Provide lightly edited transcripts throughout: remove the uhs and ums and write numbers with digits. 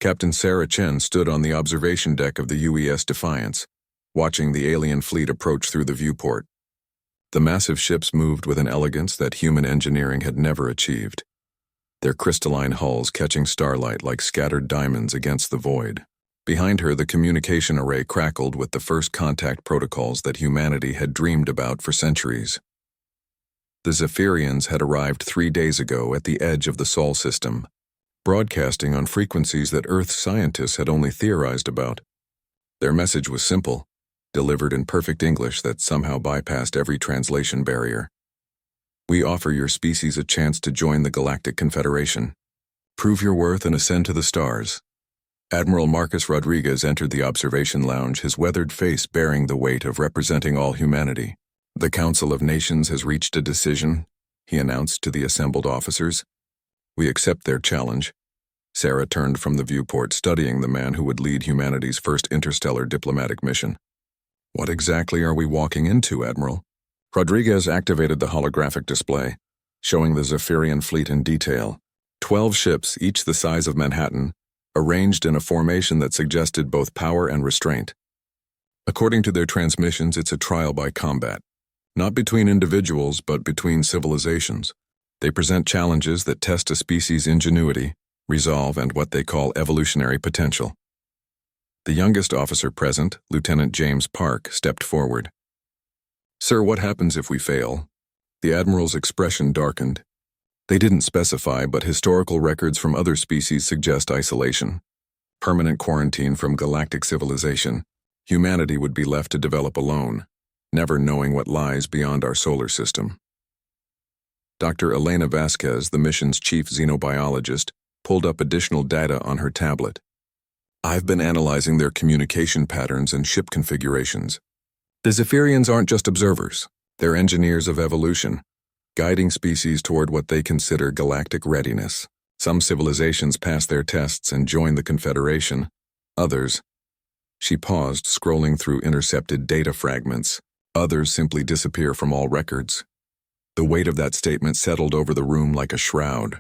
Captain Sarah Chen stood on the observation deck of the UES Defiance, watching the alien fleet approach through the viewport. The massive ships moved with an elegance that human engineering had never achieved, their crystalline hulls catching starlight like scattered diamonds against the void. Behind her, the communication array crackled with the first contact protocols that humanity had dreamed about for centuries. The Zephyrians had arrived 3 days ago at the edge of the Sol system, broadcasting on frequencies that Earth's scientists had only theorized about. Their message was simple, delivered in perfect English that somehow bypassed every translation barrier. We offer your species a chance to join the Galactic Confederation. Prove your worth and ascend to the stars. Admiral Marcus Rodriguez entered the observation lounge, his weathered face bearing the weight of representing all humanity. The Council of Nations has reached a decision, he announced to the assembled officers. We accept their challenge. Sarah turned from the viewport, studying the man who would lead humanity's first interstellar diplomatic mission. What exactly are we walking into, Admiral? Rodriguez activated the holographic display, showing the Zephyrian fleet in detail. 12 ships, each the size of Manhattan, arranged in a formation that suggested both power and restraint. According to their transmissions, it's a trial by combat, not between individuals but between civilizations. They present challenges that test a species' ingenuity, resolve, and what they call evolutionary potential. The youngest officer present, Lieutenant James Park, stepped forward. Sir, what happens if we fail? The Admiral's expression darkened. They didn't specify, but historical records from other species suggest isolation. Permanent quarantine from galactic civilization. Humanity would be left to develop alone, never knowing what lies beyond our solar system. Dr. Elena Vasquez, the mission's chief xenobiologist, pulled up additional data on her tablet. I've been analyzing their communication patterns and ship configurations. The Zephyrians aren't just observers, they're engineers of evolution, guiding species toward what they consider galactic readiness. Some civilizations pass their tests and join the Confederation. Others— She paused, scrolling through intercepted data fragments. Others simply disappear from all records. The weight of that statement settled over the room like a shroud.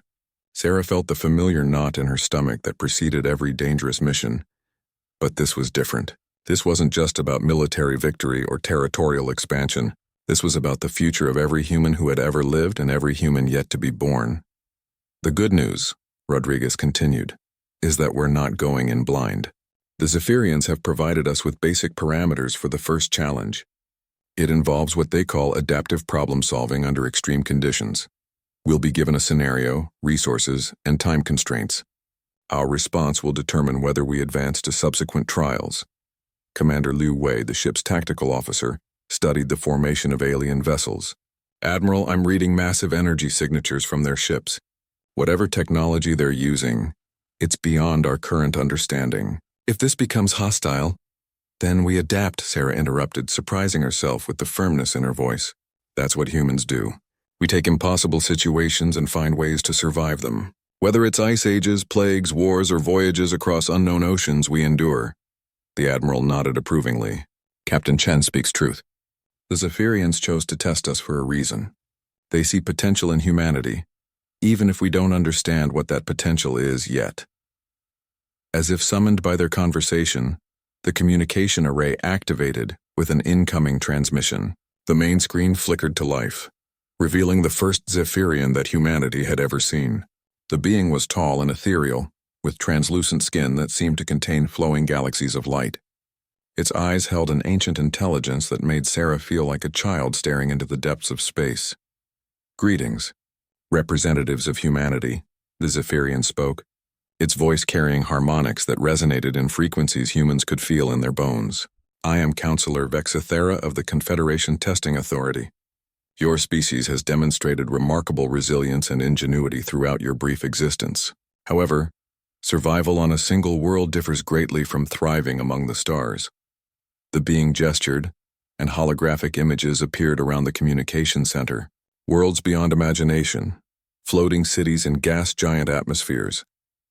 Sarah felt the familiar knot in her stomach that preceded every dangerous mission. But this was different. This wasn't just about military victory or territorial expansion. This was about the future of every human who had ever lived and every human yet to be born. The good news, Rodriguez continued, is that we're not going in blind. The Zephyrians have provided us with basic parameters for the first challenge. It involves what they call adaptive problem solving under extreme conditions. We'll be given a scenario, resources, and time constraints. Our response will determine whether we advance to subsequent trials. Commander Liu Wei, the ship's tactical officer, studied the formation of alien vessels. Admiral, I'm reading massive energy signatures from their ships. Whatever technology they're using, it's beyond our current understanding. If this becomes hostile, then we adapt, Sarah interrupted, surprising herself with the firmness in her voice. That's what humans do. We take impossible situations and find ways to survive them. Whether it's ice ages, plagues, wars, or voyages across unknown oceans, we endure. The Admiral nodded approvingly. Captain Chen speaks truth. The Zephyrians chose to test us for a reason. They see potential in humanity, even if we don't understand what that potential is yet. As if summoned by their conversation, the communication array activated with an incoming transmission. The main screen flickered to life, revealing the first Zephyrian that humanity had ever seen. The being was tall and ethereal, with translucent skin that seemed to contain flowing galaxies of light. Its eyes held an ancient intelligence that made Sarah feel like a child staring into the depths of space. Greetings, representatives of humanity, the Zephyrian spoke, its voice carrying harmonics that resonated in frequencies humans could feel in their bones. I am Counselor Vexithera of the Confederation Testing Authority. Your species has demonstrated remarkable resilience and ingenuity throughout your brief existence. However, survival on a single world differs greatly from thriving among the stars. The being gestured, and holographic images appeared around the communication center. Worlds beyond imagination, floating cities in gas giant atmospheres,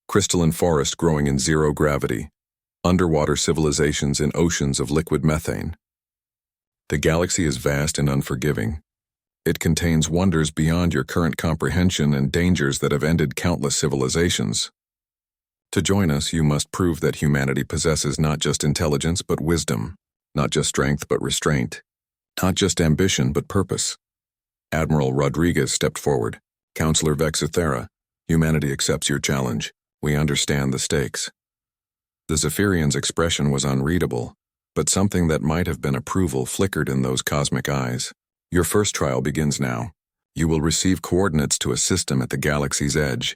crystalline forest growing in zero gravity, underwater civilizations in oceans of liquid methane. The galaxy is vast and unforgiving. It contains wonders beyond your current comprehension and dangers that have ended countless civilizations. To join us, you must prove that humanity possesses not just intelligence but wisdom, not just strength but restraint, not just ambition but purpose. Admiral Rodriguez stepped forward. Counselor Vexithera, humanity accepts your challenge. We understand the stakes. The Zephyrian's expression was unreadable, but something that might have been approval flickered in those cosmic eyes. Your first trial begins now. You will receive coordinates to a system at the galaxy's edge,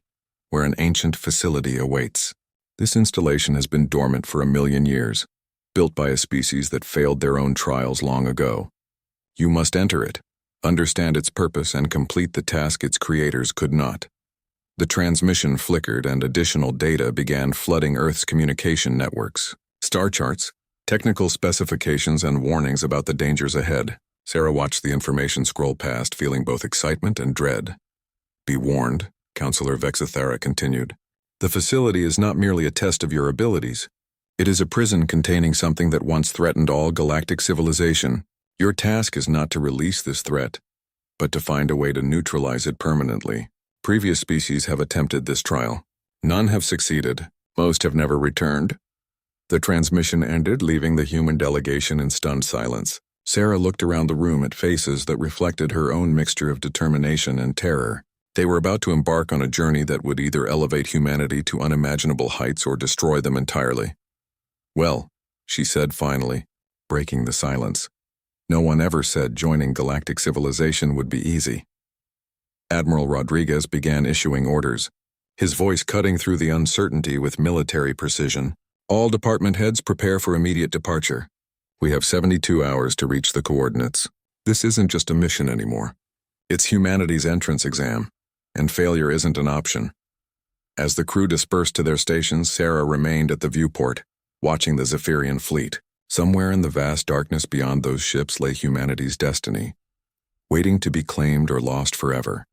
where an ancient facility awaits. This installation has been dormant for 1,000,000 years, built by a species that failed their own trials long ago. You must enter it, understand its purpose, and complete the task its creators could not. The transmission flickered and additional data began flooding Earth's communication networks. Star charts, technical specifications, and warnings about the dangers ahead. Sarah watched the information scroll past, feeling both excitement and dread. Be warned, Counselor Vexithera continued. The facility is not merely a test of your abilities. It is a prison containing something that once threatened all galactic civilization. Your task is not to release this threat, but to find a way to neutralize it permanently. Previous species have attempted this trial. None have succeeded. Most have never returned. The transmission ended, leaving the human delegation in stunned silence. Sarah looked around the room at faces that reflected her own mixture of determination and terror. They were about to embark on a journey that would either elevate humanity to unimaginable heights or destroy them entirely. Well, she said finally, breaking the silence. No one ever said joining galactic civilization would be easy. Admiral Rodriguez began issuing orders, his voice cutting through the uncertainty with military precision. All department heads prepare for immediate departure. We have 72 hours to reach the coordinates. This isn't just a mission anymore. It's humanity's entrance exam, and failure isn't an option. As the crew dispersed to their stations, Sarah remained at the viewport, watching the Zephyrian fleet. Somewhere in the vast darkness beyond those ships lay humanity's destiny, waiting to be claimed or lost forever.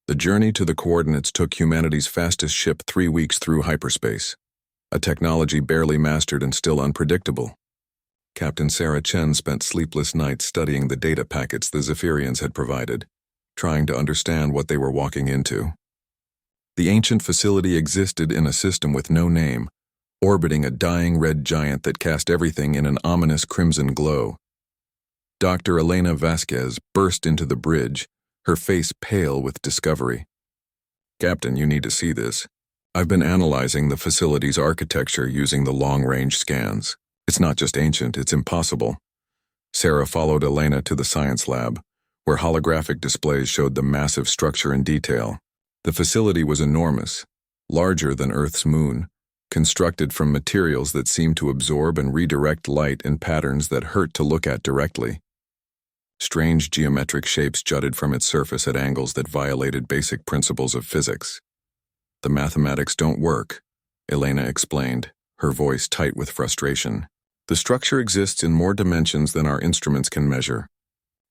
The journey to the coordinates took humanity's fastest ship 3 weeks through hyperspace, a technology barely mastered and still unpredictable. Captain Sarah Chen spent sleepless nights studying the data packets the Zephyrians had provided, trying to understand what they were walking into. The ancient facility existed in a system with no name, orbiting a dying red giant that cast everything in an ominous crimson glow. Dr. Elena Vasquez burst into the bridge, her face pale with discovery. Captain, you need to see this. I've been analyzing the facility's architecture using the long-range scans. It's not just ancient, it's impossible. Sarah followed Elena to the science lab, where holographic displays showed the massive structure in detail. The facility was enormous, larger than Earth's moon, constructed from materials that seemed to absorb and redirect light in patterns that hurt to look at directly. Strange geometric shapes jutted from its surface at angles that violated basic principles of physics. The mathematics don't work, Elena explained, her voice tight with frustration. The structure exists in more dimensions than our instruments can measure.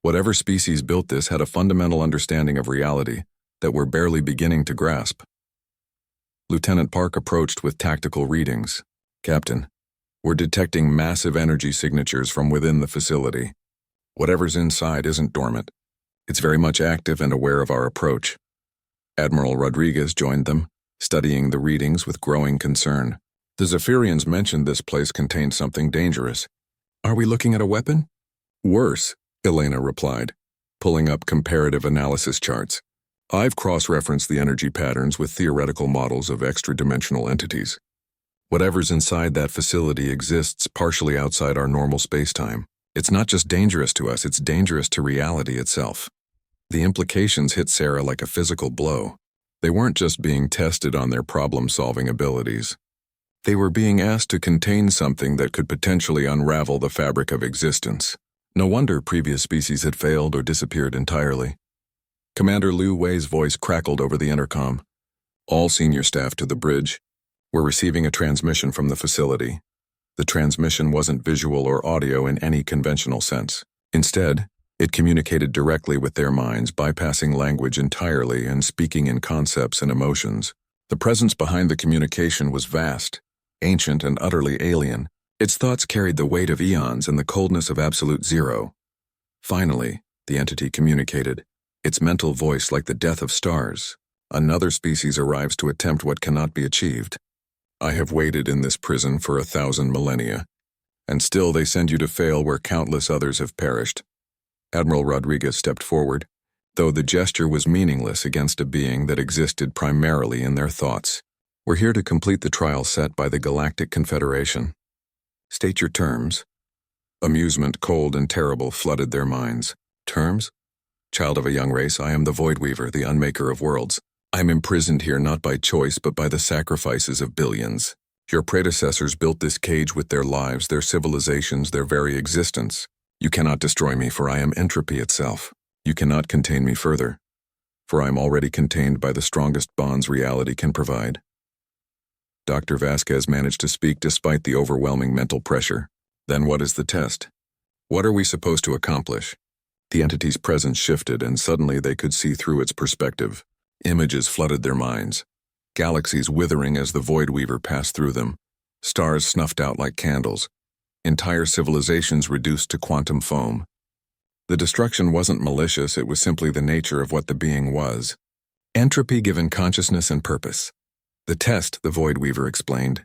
Whatever species built this had a fundamental understanding of reality that we're barely beginning to grasp. Lieutenant Park approached with tactical readings. Captain, we're detecting massive energy signatures from within the facility. Whatever's inside isn't dormant. It's very much active and aware of our approach. Admiral Rodriguez joined them, studying the readings with growing concern. The Zephyrians mentioned this place contained something dangerous. Are we looking at a weapon? Worse, Elena replied, pulling up comparative analysis charts. I've cross-referenced the energy patterns with theoretical models of extra-dimensional entities. Whatever's inside that facility exists partially outside our normal space-time. It's not just dangerous to us, it's dangerous to reality itself. The implications hit Sarah like a physical blow. They weren't just being tested on their problem-solving abilities. They were being asked to contain something that could potentially unravel the fabric of existence. No wonder previous species had failed or disappeared entirely. Commander Liu Wei's voice crackled over the intercom. All senior staff to the bridge. We're receiving a transmission from the facility. The transmission wasn't visual or audio in any conventional sense. Instead, it communicated directly with their minds, bypassing language entirely and speaking in concepts and emotions. The presence behind the communication was vast, ancient, and utterly alien. Its thoughts carried the weight of eons and the coldness of absolute zero. Finally, the entity communicated, its mental voice like the death of stars. Another species arrives to attempt what cannot be achieved. I have waited in this prison for 1,000 millennia, and still they send you to fail where countless others have perished. Admiral Rodriguez stepped forward, though the gesture was meaningless against a being that existed primarily in their thoughts. We're here to complete the trial set by the Galactic Confederation. State your terms. Amusement, cold and terrible, flooded their minds. Terms? Child of a young race, I am the Void Weaver, the unmaker of worlds. I am imprisoned here not by choice but by the sacrifices of billions. Your predecessors built this cage with their lives, their civilizations, their very existence. You cannot destroy me, for I am entropy itself. You cannot contain me further, for I am already contained by the strongest bonds reality can provide. Dr. Vasquez managed to speak despite the overwhelming mental pressure. Then what is the test? What are we supposed to accomplish? The entity's presence shifted, and suddenly they could see through its perspective. Images flooded their minds. Galaxies withering as the Void Weaver passed through them. Stars snuffed out like candles. Entire civilizations reduced to quantum foam. The destruction wasn't malicious, it was simply the nature of what the being was. Entropy given consciousness and purpose. The test, the Void Weaver explained,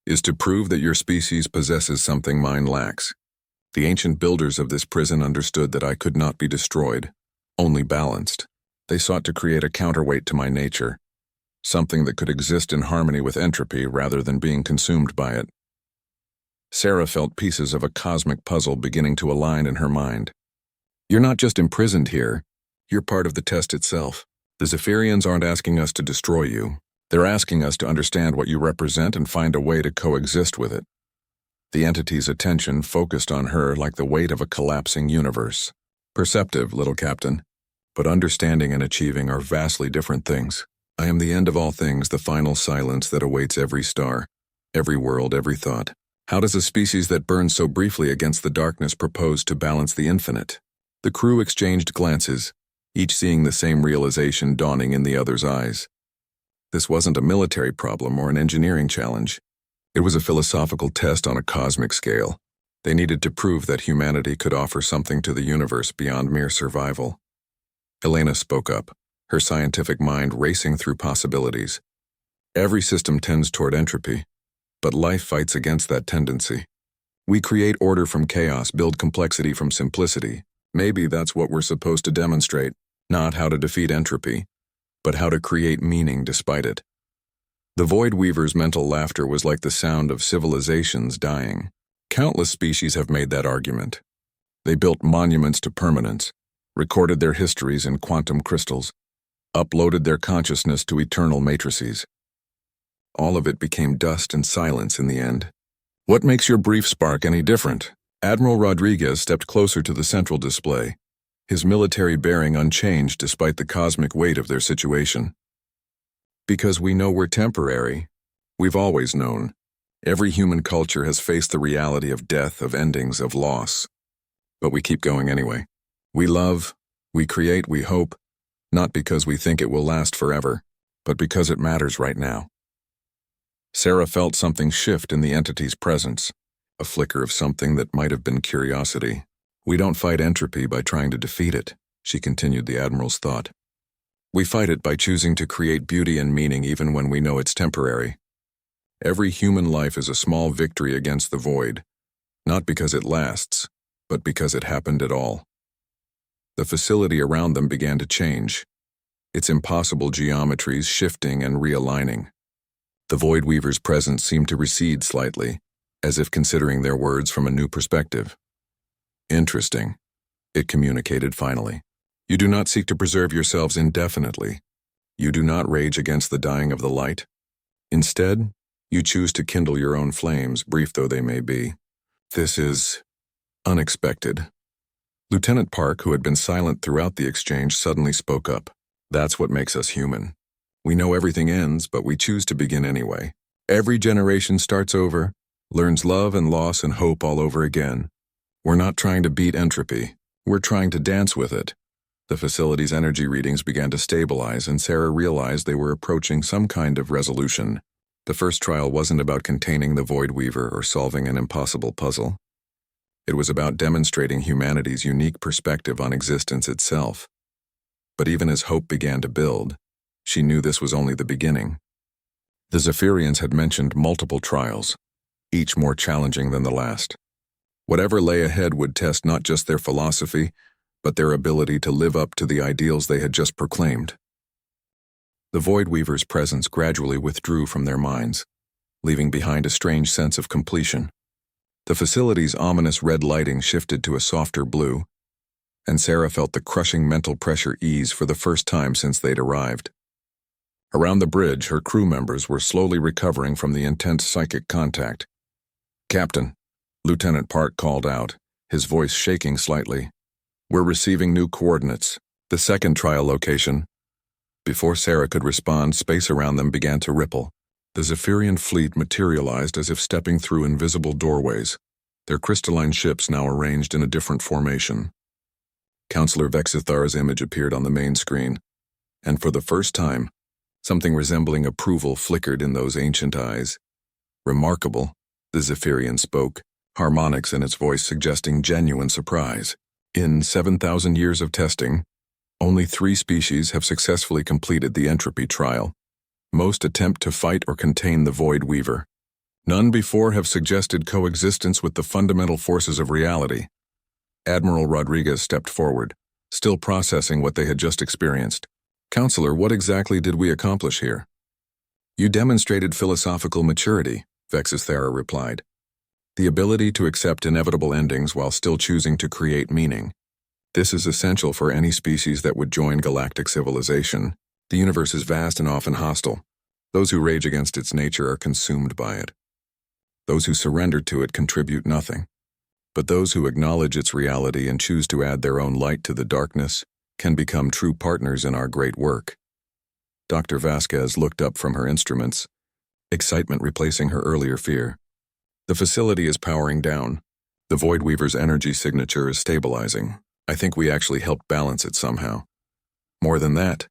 is to prove that your species possesses something mine lacks. The ancient builders of this prison understood that I could not be destroyed, only balanced. They sought to create a counterweight to my nature, something that could exist in harmony with entropy rather than being consumed by it. Sarah felt pieces of a cosmic puzzle beginning to align in her mind. You're not just imprisoned here, you're part of the test itself. The Zephyrians aren't asking us to destroy you. They're asking us to understand what you represent and find a way to coexist with it. The entity's attention focused on her like the weight of a collapsing universe. Perceptive, little captain, but understanding and achieving are vastly different things. I am the end of all things, the final silence that awaits every star, every world, every thought. How does a species that burns so briefly against the darkness propose to balance the infinite? The crew exchanged glances, each seeing the same realization dawning in the other's eyes. This wasn't a military problem or an engineering challenge. It was a philosophical test on a cosmic scale. They needed to prove that humanity could offer something to the universe beyond mere survival. Elena spoke up, her scientific mind racing through possibilities. Every system tends toward entropy, but life fights against that tendency. We create order from chaos, build complexity from simplicity. Maybe that's what we're supposed to demonstrate, not how to defeat entropy, but how to create meaning despite it. The Void Weaver's mental laughter was like the sound of civilizations dying. Countless species have made that argument. They built monuments to permanence, recorded their histories in quantum crystals, uploaded their consciousness to eternal matrices. All of it became dust and silence in the end. What makes your brief spark any different? Admiral Rodriguez stepped closer to the central display, his military bearing unchanged despite the cosmic weight of their situation. Because we know we're temporary. We've always known. Every human culture has faced the reality of death, of endings, of loss. But we keep going anyway. We love, we create, we hope, not because we think it will last forever, but because it matters right now. Sarah felt something shift in the entity's presence, a flicker of something that might have been curiosity. We don't fight entropy by trying to defeat it, she continued the Admiral's thought. We fight it by choosing to create beauty and meaning even when we know it's temporary. Every human life is a small victory against the void, not because it lasts, but because it happened at all. The facility around them began to change, its impossible geometries shifting and realigning. The Void Weaver's presence seemed to recede slightly, as if considering their words from a new perspective. Interesting, it communicated finally. You do not seek to preserve yourselves indefinitely. You do not rage against the dying of the light. Instead, you choose to kindle your own flames, brief though they may be. This is unexpected. Lieutenant Park, who had been silent throughout the exchange, suddenly spoke up. That's what makes us human. We know everything ends, but we choose to begin anyway. Every generation starts over, learns love and loss and hope all over again. We're not trying to beat entropy. We're trying to dance with it. The facility's energy readings began to stabilize, and Sarah realized they were approaching some kind of resolution. The first trial wasn't about containing the Void Weaver or solving an impossible puzzle. It was about demonstrating humanity's unique perspective on existence itself. But even as hope began to build, she knew this was only the beginning. The Zephyrians had mentioned multiple trials, each more challenging than the last. Whatever lay ahead would test not just their philosophy, but their ability to live up to the ideals they had just proclaimed. The Void Weaver's presence gradually withdrew from their minds, leaving behind a strange sense of completion. The facility's ominous red lighting shifted to a softer blue, and Sarah felt the crushing mental pressure ease for the first time since they'd arrived. Around the bridge, her crew members were slowly recovering from the intense psychic contact. "Captain," Lieutenant Park called out, his voice shaking slightly. "We're receiving new coordinates. The second trial location." Before Sarah could respond, space around them began to ripple. The Zephyrian fleet materialized as if stepping through invisible doorways, their crystalline ships now arranged in a different formation. Counselor Vexithara's image appeared on the main screen, and for the first time, something resembling approval flickered in those ancient eyes. "Remarkable," the Zephyrian spoke, harmonics in its voice suggesting genuine surprise. "In 7,000 years of testing, only 3 species have successfully completed the entropy trial. Most attempt to fight or contain the Void Weaver. None before have suggested coexistence with the fundamental forces of reality." Admiral Rodriguez stepped forward, still processing what they had just experienced. "Counselor, what exactly did we accomplish here?" "You demonstrated philosophical maturity," Vexithara replied. "The ability to accept inevitable endings while still choosing to create meaning. This is essential for any species that would join galactic civilization. The universe is vast and often hostile. Those who rage against its nature are consumed by it. Those who surrender to it contribute nothing. But those who acknowledge its reality and choose to add their own light to the darkness can become true partners in our great work." Dr. Vasquez looked up from her instruments, excitement replacing her earlier fear. "The facility is powering down. The Void Weaver's energy signature is stabilizing. I think we actually helped balance it somehow. More than that,"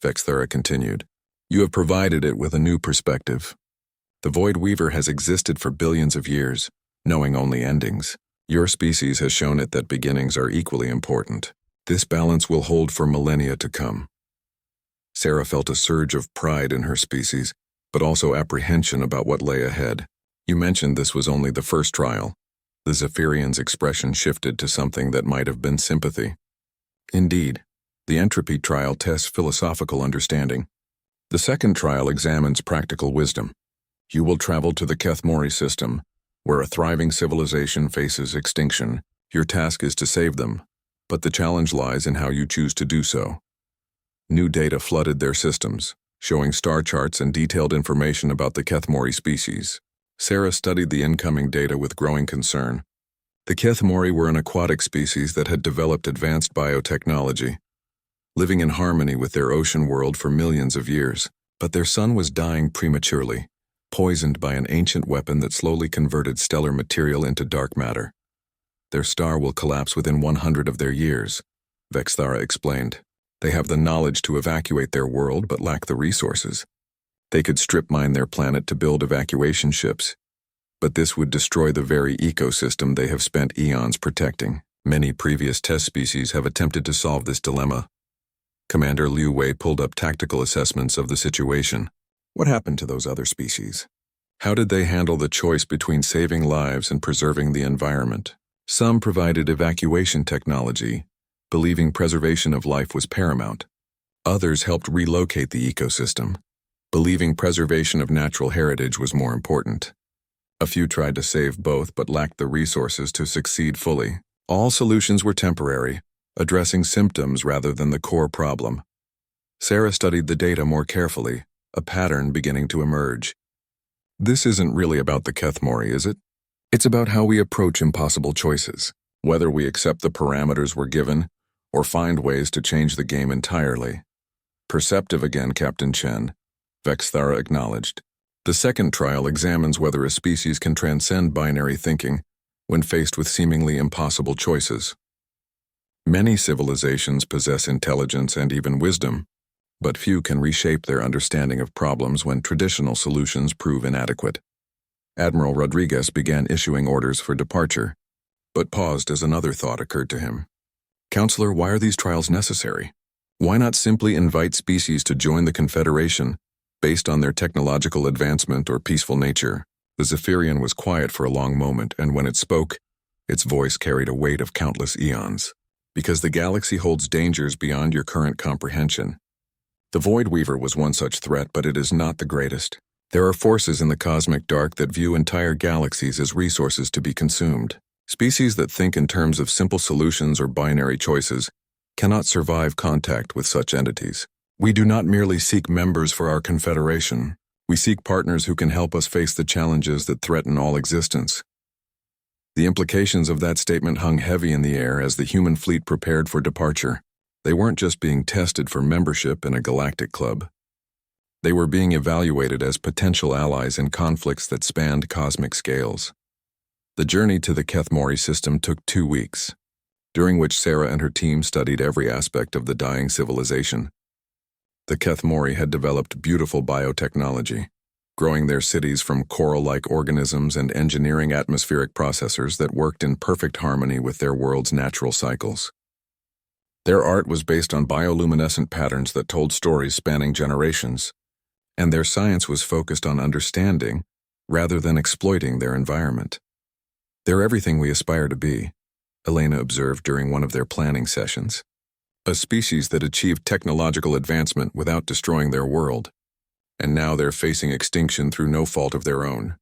Vexthara continued, "you have provided it with a new perspective. The Void Weaver has existed for billions of years, knowing only endings. Your species has shown it that beginnings are equally important. This balance will hold for millennia to come." Sarah felt a surge of pride in her species, but also apprehension about what lay ahead. "You mentioned this was only the first trial." The Zephyrian's expression shifted to something that might have been sympathy. "Indeed, the entropy trial tests philosophical understanding. The second trial examines practical wisdom. You will travel to the Kethmori system, where a thriving civilization faces extinction. Your task is to save them, but the challenge lies in how you choose to do so." New data flooded their systems, showing star charts and detailed information about the Kethmori species. Sarah studied the incoming data with growing concern. The Kethmori were an aquatic species that had developed advanced biotechnology, living in harmony with their ocean world for millions of years. But their sun was dying prematurely, poisoned by an ancient weapon that slowly converted stellar material into dark matter. "Their star will collapse within 100 of their years," Vexthara explained. "They have the knowledge to evacuate their world but lack the resources. They could strip mine their planet to build evacuation ships, but this would destroy the very ecosystem they have spent eons protecting. Many previous test species have attempted to solve this dilemma." Commander Liu Wei pulled up tactical assessments of the situation. "What happened to those other species? How did they handle the choice between saving lives and preserving the environment?" "Some provided evacuation technology, believing preservation of life was paramount. Others helped relocate the ecosystem, believing preservation of natural heritage was more important. A few tried to save both but lacked the resources to succeed fully. All solutions were temporary, addressing symptoms rather than the core problem." Sarah studied the data more carefully, a pattern beginning to emerge. "This isn't really about the Kethmori, is it? It's about how we approach impossible choices, whether we accept the parameters we're given or find ways to change the game entirely." "Perceptive again, Captain Chen," Vexthara acknowledged. "The second trial examines whether a species can transcend binary thinking when faced with seemingly impossible choices. Many civilizations possess intelligence and even wisdom, but few can reshape their understanding of problems when traditional solutions prove inadequate." Admiral Rodriguez began issuing orders for departure, but paused as another thought occurred to him. "Counselor, why are these trials necessary? Why not simply invite species to join the Confederation Based on their technological advancement or peaceful nature, the Zephyrian was quiet for a long moment, and when it spoke, its voice carried a weight of countless eons. Because the galaxy holds dangers beyond your current comprehension. The Void Weaver was one such threat, but it is not the greatest. There are forces in the cosmic dark that view entire galaxies as resources to be consumed. Species that think in terms of simple solutions or binary choices cannot survive contact with such entities. We do not merely seek members for our confederation. We seek partners who can help us face the challenges that threaten all existence. The implications of that statement hung heavy in the air as the human fleet prepared for departure. They weren't just being tested for membership in a galactic club. They were being evaluated as potential allies in conflicts that spanned cosmic scales. The journey to the Kethmori system took 2 weeks, during which Sarah and her team studied every aspect of the dying civilization. The Kethmori had developed beautiful biotechnology, growing their cities from coral-like organisms and engineering atmospheric processors that worked in perfect harmony with their world's natural cycles. Their art was based on bioluminescent patterns that told stories spanning generations, and their science was focused on understanding rather than exploiting their environment. They're everything we aspire to be, Elena observed during one of their planning sessions. A species that achieved technological advancement without destroying their world, and now they're facing extinction through no fault of their own.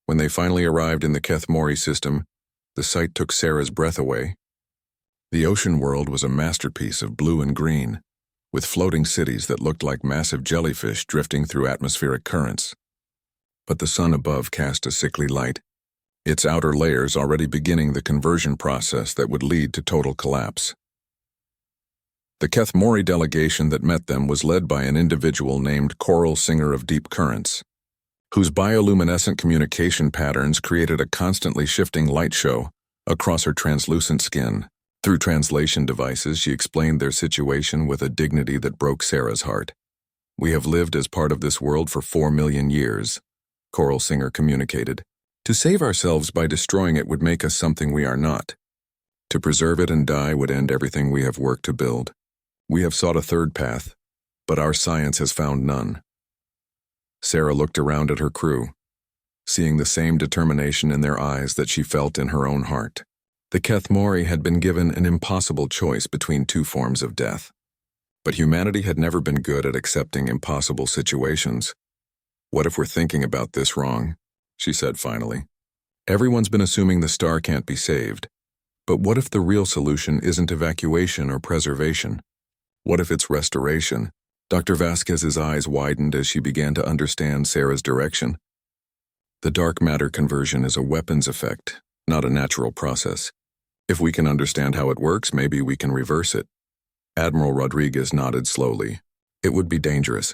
When they finally arrived in the Kethmori system, the sight took Sarah's breath away. The ocean world was a masterpiece of blue and green, with floating cities that looked like massive jellyfish drifting through atmospheric currents. But the sun above cast a sickly light, its outer layers already beginning the conversion process that would lead to total collapse. The Kethmori delegation that met them was led by an individual named Coral Singer of Deep Currents, whose bioluminescent communication patterns created a constantly shifting light show across her translucent skin. Through translation devices, she explained their situation with a dignity that broke Sarah's heart. "We have lived as part of this world for 4 million years, Coral Singer communicated. To save ourselves by destroying it would make us something we are not. To preserve it and die would end everything we have worked to build. We have sought a third path, but our science has found none." Sarah looked around at her crew, seeing the same determination in their eyes that she felt in her own heart. The Kethmori had been given an impossible choice between 2 forms of death. But humanity had never been good at accepting impossible situations. "What if we're thinking about this wrong?" she said finally. "Everyone's been assuming the star can't be saved. But what if the real solution isn't evacuation or preservation? What if it's restoration?" Dr. Vasquez's eyes widened as she began to understand Sarah's direction. The dark matter conversion is a weapons effect, not a natural process. If we can understand how it works, maybe we can reverse it. Admiral Rodriguez nodded slowly. "It would be dangerous.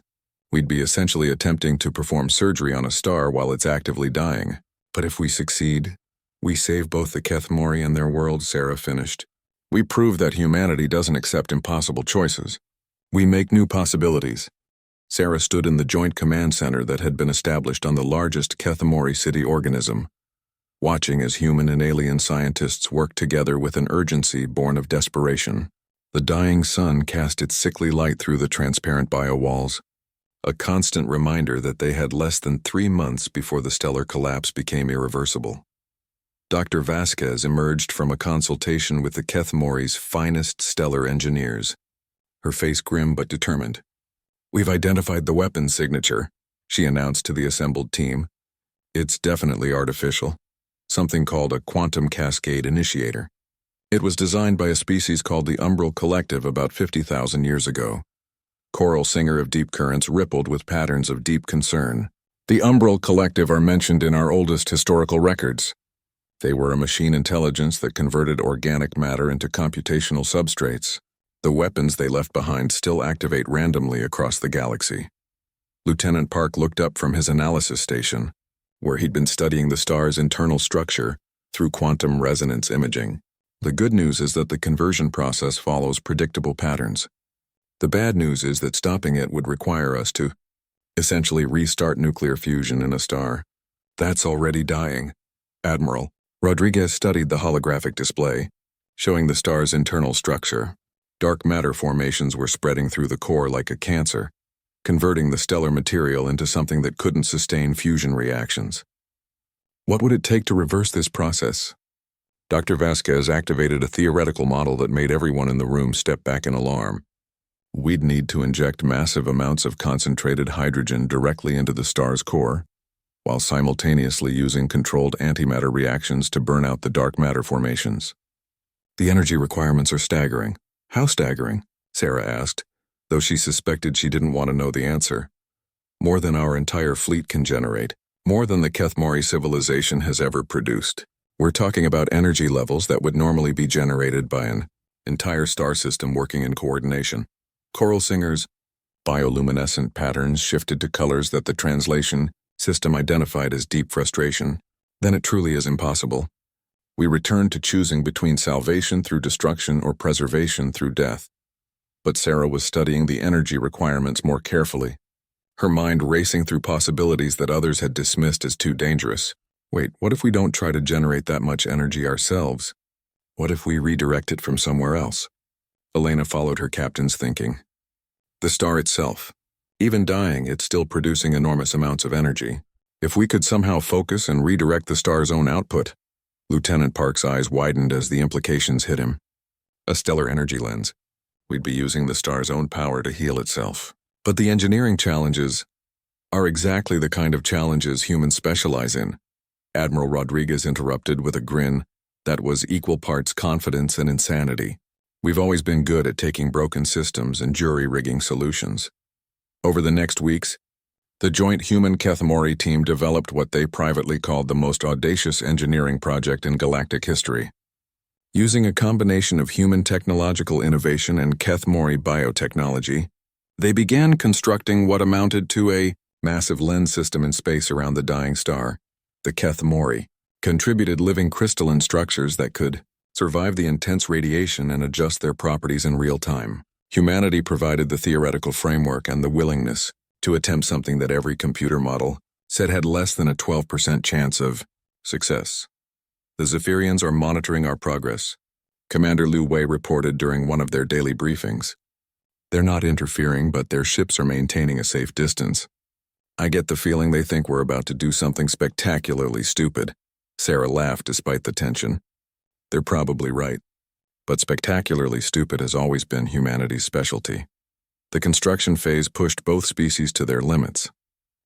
We'd be essentially attempting to perform surgery on a star while it's actively dying. But if we succeed, we save both the Kethmori and their world," Sarah finished. "We prove that humanity doesn't accept impossible choices. We make new possibilities." Sarah stood in the joint command center that had been established on the largest Kethmori city organism, watching as human and alien scientists worked together with an urgency born of desperation. The dying sun cast its sickly light through the transparent biowalls, a constant reminder that they had less than 3 months before the stellar collapse became irreversible. Dr. Vasquez emerged from a consultation with the Kethmori's finest stellar engineers, her face grim but determined. "We've identified the weapons signature," she announced to the assembled team. "It's definitely artificial, something called a quantum cascade initiator. It was designed by a species called the Umbral Collective about 50,000 years ago." Coral Singer of Deep Currents rippled with patterns of deep concern. "The Umbral Collective are mentioned in our oldest historical records. They were a machine intelligence that converted organic matter into computational substrates. The weapons they left behind still activate randomly across the galaxy." Lieutenant Park looked up from his analysis station, where he'd been studying the star's internal structure through quantum resonance imaging. "The good news is that the conversion process follows predictable patterns. The bad news is that stopping it would require us to essentially restart nuclear fusion in a star. That's already dying, Admiral." Rodriguez studied the holographic display, showing the star's internal structure. Dark matter formations were spreading through the core like a cancer, converting the stellar material into something that couldn't sustain fusion reactions. What would it take to reverse this process? Dr. Vasquez activated a theoretical model that made everyone in the room step back in alarm. We'd need to inject massive amounts of concentrated hydrogen directly into the star's core, while simultaneously using controlled antimatter reactions to burn out the dark matter formations. The energy requirements are staggering. How staggering? Sarah asked, though she suspected she didn't want to know the answer. More than our entire fleet can generate, more than the Kethmori civilization has ever produced. We're talking about energy levels that would normally be generated by an entire star system working in coordination. Coral Singer's bioluminescent patterns shifted to colors that the translation system identified as deep frustration. Then it truly is impossible. We returned to choosing between salvation through destruction or preservation through death. But Sarah was studying the energy requirements more carefully, her mind racing through possibilities that others had dismissed as too dangerous. Wait, what if we don't try to generate that much energy ourselves? What if we redirect it from somewhere else? Elena followed her captain's thinking. The star itself. Even dying, it's still producing enormous amounts of energy. If we could somehow focus and redirect the star's own output. Lieutenant Park's eyes widened as the implications hit him. A stellar energy lens. We'd be using the star's own power to heal itself. But the engineering challenges are exactly the kind of challenges humans specialize in. Admiral Rodriguez interrupted with a grin that was equal parts confidence and insanity. We've always been good at taking broken systems and jury-rigging solutions. Over the next weeks, the joint human-Kethmori team developed what they privately called the most audacious engineering project in galactic history. Using a combination of human technological innovation and Kethmori biotechnology, they began constructing what amounted to a massive lens system in space around the dying star. The Kethmori contributed living crystalline structures that could survive the intense radiation and adjust their properties in real time. Humanity provided the theoretical framework and the willingness to attempt something that every computer model said had less than a 12% chance of success. The Zephyrians are monitoring our progress, Commander Liu Wei reported during one of their daily briefings. They're not interfering, but their ships are maintaining a safe distance. I get the feeling they think we're about to do something spectacularly stupid. Sarah laughed despite the tension. They're probably right. But spectacularly stupid has always been humanity's specialty. The construction phase pushed both species to their limits.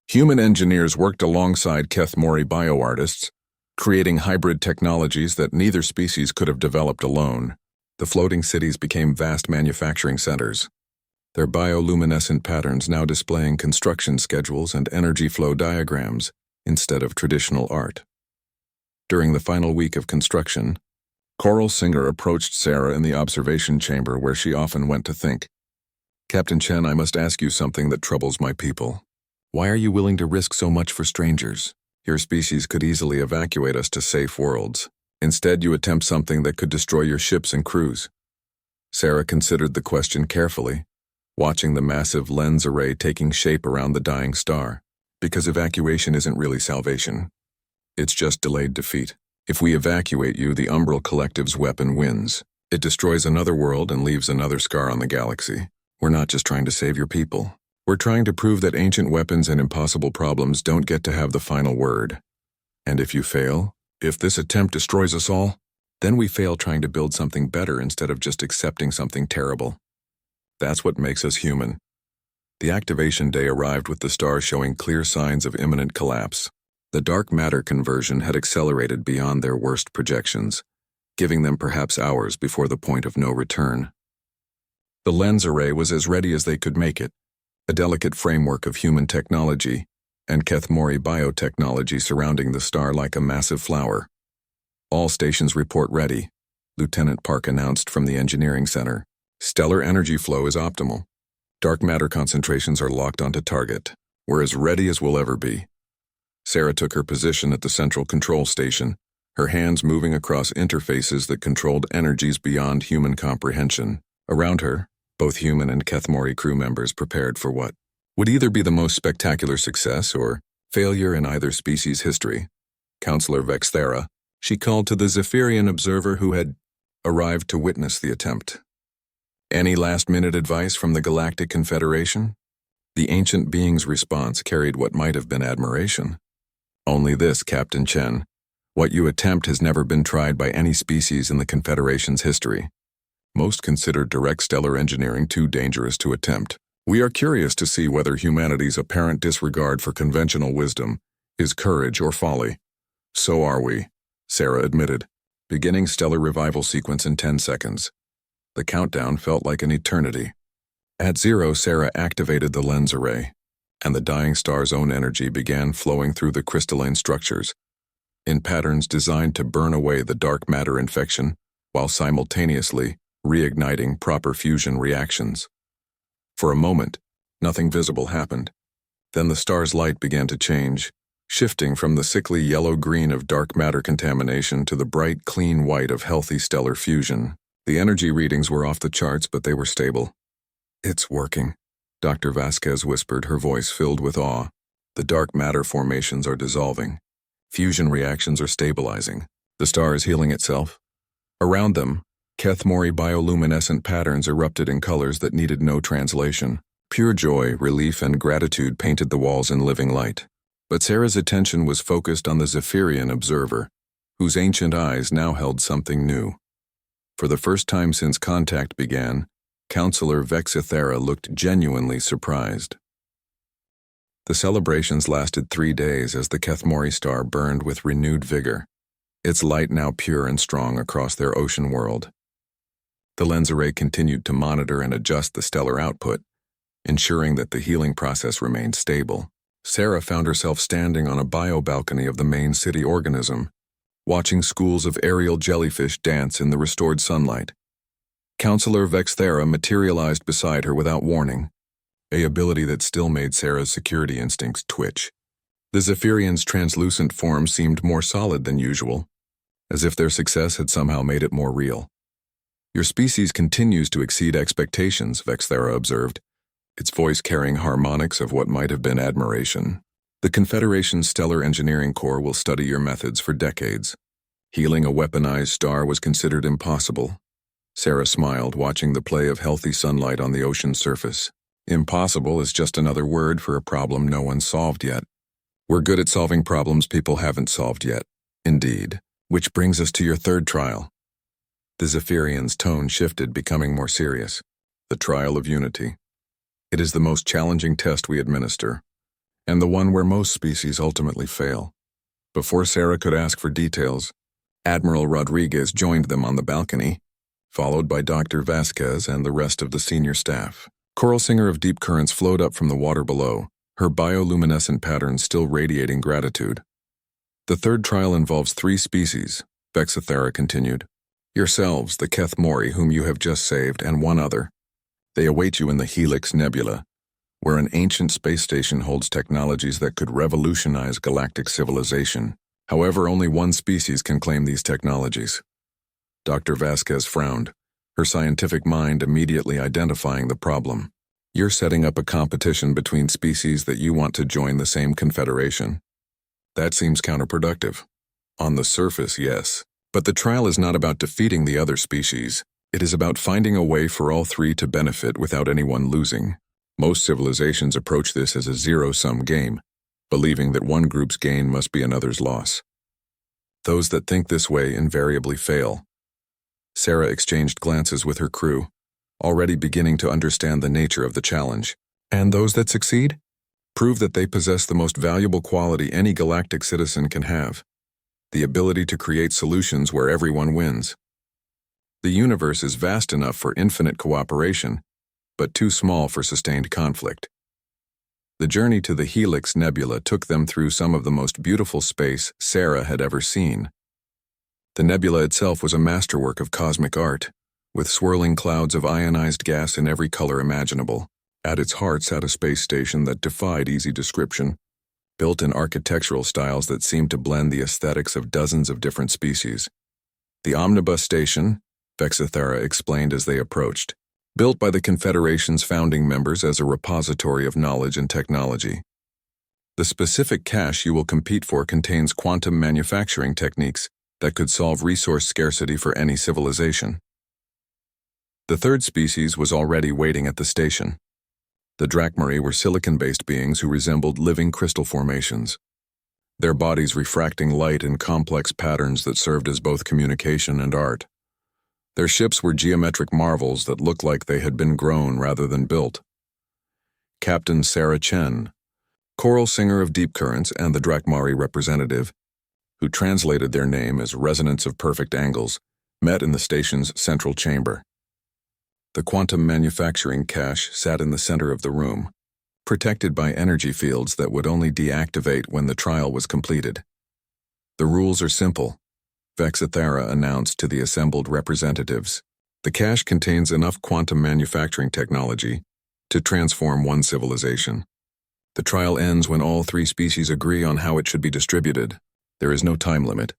Human engineers worked alongside Kethmori bioartists, creating hybrid technologies that neither species could have developed alone. The floating cities became vast manufacturing centers, their bioluminescent patterns now displaying construction schedules and energy flow diagrams instead of traditional art. During the final week of construction, Coral Singer approached Sarah in the observation chamber where she often went to think. Captain Chen, I must ask you something that troubles my people. Why are you willing to risk so much for strangers? Your species could easily evacuate us to safe worlds. Instead, you attempt something that could destroy your ships and crews. Sarah considered the question carefully, watching the massive lens array taking shape around the dying star. Because evacuation isn't really salvation. It's just delayed defeat. If we evacuate you, the Umbral Collective's weapon wins. It destroys another world and leaves another scar on the galaxy. We're not just trying to save your people. We're trying to prove that ancient weapons and impossible problems don't get to have the final word. And if you fail, if this attempt destroys us all, then we fail trying to build something better instead of just accepting something terrible. That's what makes us human. The activation day arrived with the star showing clear signs of imminent collapse. The dark matter conversion had accelerated beyond their worst projections, giving them perhaps hours before the point of no return. The lens array was as ready as they could make it, a delicate framework of human technology and Kethmori biotechnology surrounding the star like a massive flower. All stations report ready, Lieutenant Park announced from the engineering center. Stellar energy flow is optimal. Dark matter concentrations are locked onto target. We're as ready as we'll ever be. Sarah took her position at the central control station, her hands moving across interfaces that controlled energies beyond human comprehension. Around her, both human and Kethmori crew members prepared for what would either be the most spectacular success or failure in either species' history. Counselor Vexthera, she called to the Zephyrian observer who had arrived to witness the attempt. Any last-minute advice from the Galactic Confederation? The ancient being's response carried what might have been admiration. "Only this, Captain Chen. What you attempt has never been tried by any species in the Confederation's history. Most consider direct stellar engineering too dangerous to attempt. We are curious to see whether humanity's apparent disregard for conventional wisdom is courage or folly." "So are we," Sarah admitted. Beginning stellar revival sequence in 10 seconds. The countdown felt like an eternity. At 0, Sarah activated the lens array, and the dying star's own energy began flowing through the crystalline structures, in patterns designed to burn away the dark matter infection, while simultaneously reigniting proper fusion reactions. For a moment, nothing visible happened. Then the star's light began to change, shifting from the sickly yellow-green of dark matter contamination to the bright, clean white of healthy stellar fusion. The energy readings were off the charts, but they were stable. "It's working," Dr. Vasquez whispered, her voice filled with awe. "The dark matter formations are dissolving. Fusion reactions are stabilizing. The star is healing itself." Around them, Kethmori bioluminescent patterns erupted in colors that needed no translation. Pure joy, relief, and gratitude painted the walls in living light. But Sarah's attention was focused on the Zephyrian observer, whose ancient eyes now held something new. For the first time since contact began, Counselor Vexithera looked genuinely surprised. The celebrations lasted 3 days as the Kethmori star burned with renewed vigor, its light now pure and strong across their ocean world. The lens array continued to monitor and adjust the stellar output, ensuring that the healing process remained stable. Sarah found herself standing on a bio-balcony of the main city organism, watching schools of aerial jellyfish dance in the restored sunlight. Counselor Vexthera materialized beside her without warning, a ability that still made Sarah's security instincts twitch. The Zephyrians' translucent form seemed more solid than usual, as if their success had somehow made it more real. "Your species continues to exceed expectations," Vexthera observed, its voice carrying harmonics of what might have been admiration. "The Confederation's Stellar Engineering Corps will study your methods for decades. Healing a weaponized star was considered impossible." Sarah smiled, watching the play of healthy sunlight on the ocean's surface. "Impossible is just another word for a problem no one's solved yet. We're good at solving problems people haven't solved yet." "Indeed. Which brings us to your third trial." The Zephyrian's tone shifted, becoming more serious. "The trial of unity. It is the most challenging test we administer, and the one where most species ultimately fail." Before Sarah could ask for details, Admiral Rodriguez joined them on the balcony, followed by Dr. Vasquez and the rest of the senior staff. Coral Singer of Deep Currents flowed up from the water below, her bioluminescent patterns still radiating gratitude. "The third trial involves 3 species," Vexithera continued. "Yourselves, the Kethmori, whom you have just saved, and 1 other. They await you in the Helix Nebula, where an ancient space station holds technologies that could revolutionize galactic civilization. However, only 1 species can claim these technologies." Dr. Vasquez frowned, her scientific mind immediately identifying the problem. "You're setting up a competition between species that you want to join the same confederation. That seems counterproductive." "On the surface, yes. But the trial is not about defeating the other species. It is about finding a way for all 3 to benefit without anyone losing. Most civilizations approach this as a zero-sum game, believing that one group's gain must be another's loss. Those that think this way invariably fail." Sarah exchanged glances with her crew, already beginning to understand the nature of the challenge. "And those that succeed? Prove that they possess the most valuable quality any galactic citizen can have, the ability to create solutions where everyone wins. The universe is vast enough for infinite cooperation, but too small for sustained conflict." The journey to the Helix Nebula took them through some of the most beautiful space Sarah had ever seen. The nebula itself was a masterwork of cosmic art, with swirling clouds of ionized gas in every color imaginable. At its heart sat a space station that defied easy description, built in architectural styles that seemed to blend the aesthetics of dozens of different species. "The Omnibus Station," Vexithera explained as they approached, "built by the Confederation's founding members as a repository of knowledge and technology. The specific cache you will compete for contains quantum manufacturing techniques that could solve resource scarcity for any civilization." The third species was already waiting at the station. The Drachmari were silicon-based beings who resembled living crystal formations, their bodies refracting light in complex patterns that served as both communication and art. Their ships were geometric marvels that looked like they had been grown rather than built. Captain Sarah Chen, choral singer of Deep Currents and the Drachmari representative, who translated their name as Resonance of Perfect Angles, met in the station's central chamber. The quantum manufacturing cache sat in the center of the room, protected by energy fields that would only deactivate when the trial was completed. The rules are simple, Vexithara announced to the assembled representatives. The cache contains enough quantum manufacturing technology to transform one civilization. The trial ends when all three species agree on how it should be distributed. There is no time limit,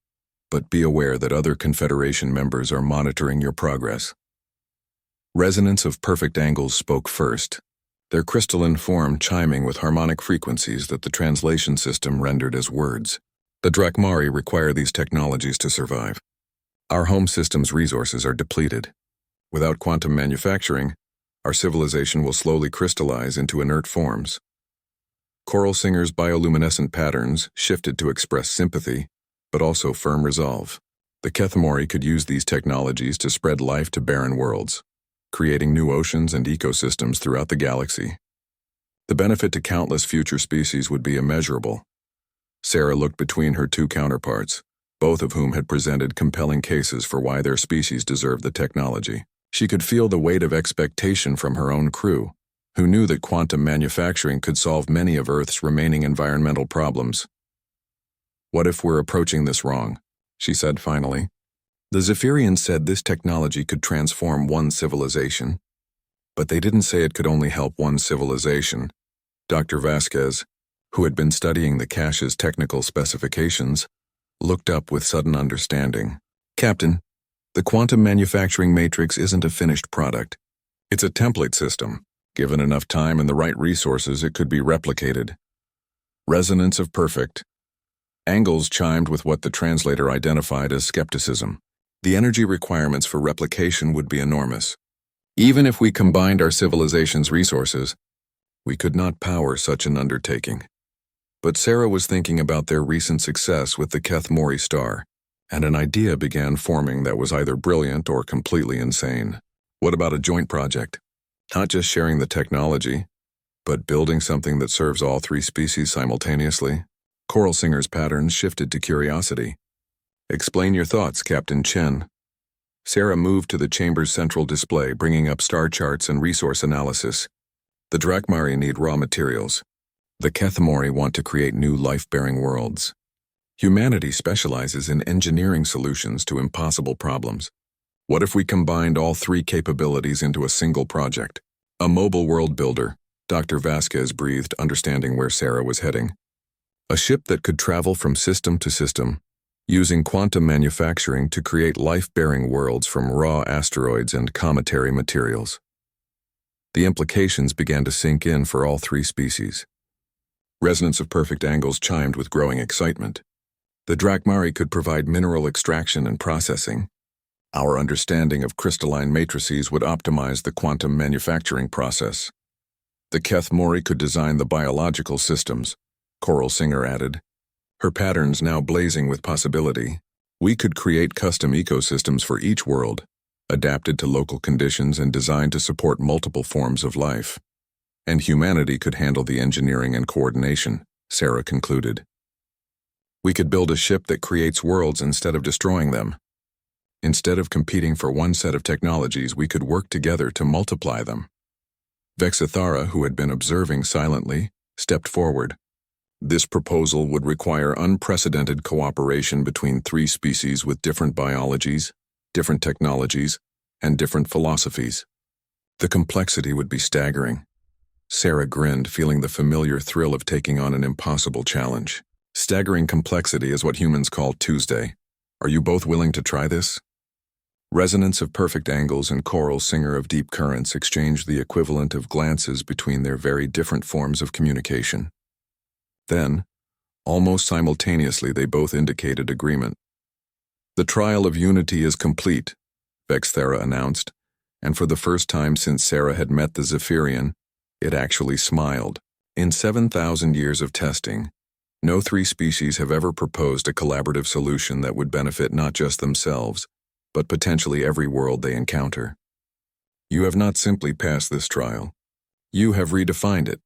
but be aware that other Confederation members are monitoring your progress. Resonance of Perfect Angles spoke first, their crystalline form chiming with harmonic frequencies that the translation system rendered as words. The Drachmari require these technologies to survive. Our home system's resources are depleted. Without quantum manufacturing, our civilization will slowly crystallize into inert forms. Choral Singer's bioluminescent patterns shifted to express sympathy, but also firm resolve. The Kethmori could use these technologies to spread life to barren worlds, creating new oceans and ecosystems throughout the galaxy. The benefit to countless future species would be immeasurable. Sarah looked between her two counterparts, both of whom had presented compelling cases for why their species deserved the technology. She could feel the weight of expectation from her own crew, who knew that quantum manufacturing could solve many of Earth's remaining environmental problems. "What if we're approaching this wrong?" she said finally. The Zephyrians said this technology could transform one civilization, but they didn't say it could only help one civilization. Dr. Vasquez, who had been studying the cache's technical specifications, looked up with sudden understanding. "Captain, the quantum manufacturing matrix isn't a finished product. It's a template system. Given enough time and the right resources, it could be replicated." Resonance of Perfect Angles chimed with what the translator identified as skepticism. The energy requirements for replication would be enormous. Even if we combined our civilization's resources, we could not power such an undertaking. But Sarah was thinking about their recent success with the Kethmori star, and an idea began forming that was either brilliant or completely insane. What about a joint project? Not just sharing the technology, but building something that serves all three species simultaneously? Choral Singer's patterns shifted to curiosity. "Explain your thoughts, Captain Chen." Sarah moved to the chamber's central display, bringing up star charts and resource analysis. The Drachmari need raw materials. The Kethmori want to create new life-bearing worlds. Humanity specializes in engineering solutions to impossible problems. What if we combined all three capabilities into a single project? A mobile world builder, Dr. Vasquez breathed, understanding where Sarah was heading. A ship that could travel from system to system, using quantum manufacturing to create life-bearing worlds from raw asteroids and cometary materials. The implications began to sink in for all three species. Resonance of Perfect Angles chimed with growing excitement. The Drachmari could provide mineral extraction and processing. Our understanding of crystalline matrices would optimize the quantum manufacturing process. The Kethmori could design the biological systems, Choral Singer added, her patterns now blazing with possibility. We could create custom ecosystems for each world, adapted to local conditions and designed to support multiple forms of life. And humanity could handle the engineering and coordination, Sarah concluded. We could build a ship that creates worlds instead of destroying them. Instead of competing for one set of technologies, we could work together to multiply them. Vexithara, who had been observing silently, stepped forward. This proposal would require unprecedented cooperation between three species with different biologies, different technologies, and different philosophies. The complexity would be staggering. Sarah grinned, feeling the familiar thrill of taking on an impossible challenge. Staggering complexity is what humans call Tuesday. Are you both willing to try this? Resonance of Perfect Angles and Choral Singer of Deep Currents exchanged the equivalent of glances between their very different forms of communication. Then, almost simultaneously, they both indicated agreement. "The trial of unity is complete," Vexithara announced, and for the first time since Sarah had met the Zephyrian, It actually smiled. In 7,000 years of testing, no three species have ever proposed a collaborative solution that would benefit not just themselves, but potentially every world they encounter. You have not simply passed this trial. You have redefined it.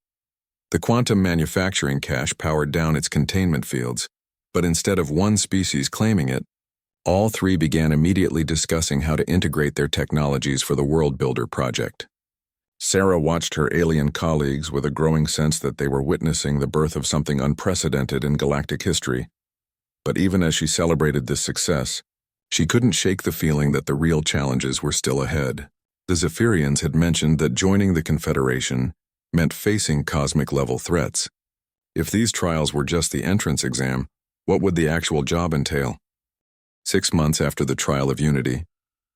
The quantum manufacturing cache powered down its containment fields, but instead of one species claiming it, all three began immediately discussing how to integrate their technologies for the World Builder project. Sarah watched her alien colleagues with a growing sense that they were witnessing the birth of something unprecedented in galactic history. But even as she celebrated this success, she couldn't shake the feeling that the real challenges were still ahead. The Zephyrians had mentioned that joining the Confederation meant facing cosmic-level threats. If these trials were just the entrance exam, what would the actual job entail? 6 months after the trial of Unity,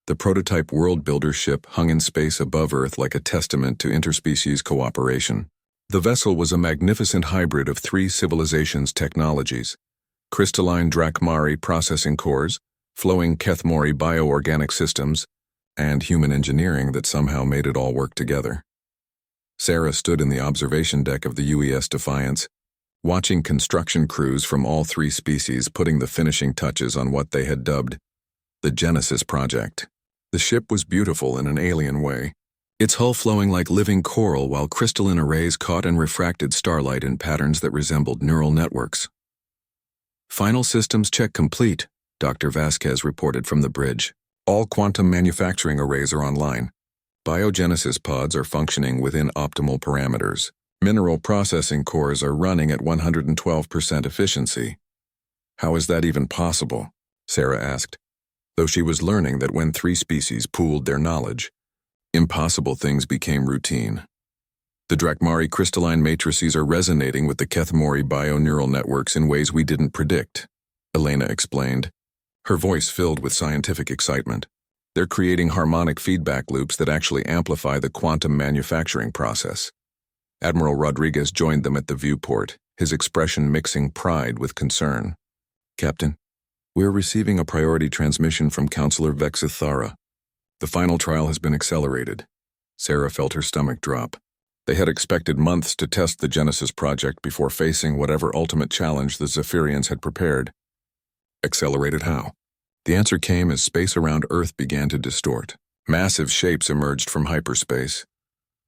the prototype World Builder ship hung in space above Earth like a testament to interspecies cooperation. The vessel was a magnificent hybrid of 3 civilizations' technologies: crystalline Drakmari processing cores, flowing Kethmori bioorganic systems, and human engineering that somehow made it all work together. Sarah stood in the observation deck of the UES Defiance, watching construction crews from all 3 species putting the finishing touches on what they had dubbed the Genesis Project. The ship was beautiful in an alien way, its hull flowing like living coral while crystalline arrays caught and refracted starlight in patterns that resembled neural networks. Final systems check complete, Dr. Vasquez reported from the bridge. All quantum manufacturing arrays are online. Biogenesis pods are functioning within optimal parameters. Mineral processing cores are running at 112% efficiency. How is that even possible? Sarah asked, though she was learning that when 3 species pooled their knowledge, impossible things became routine. The Drakmari crystalline matrices are resonating with the Kethmori bioneural networks in ways we didn't predict, Elena explained, her voice filled with scientific excitement. They're creating harmonic feedback loops that actually amplify the quantum manufacturing process. Admiral Rodriguez joined them at the viewport, his expression mixing pride with concern. Captain, we're receiving a priority transmission from Counselor Vexithara. The final trial has been accelerated. Sarah felt her stomach drop. They had expected months to test the Genesis project before facing whatever ultimate challenge the Zephyrians had prepared. Accelerated how? The answer came as space around Earth began to distort. Massive shapes emerged from hyperspace.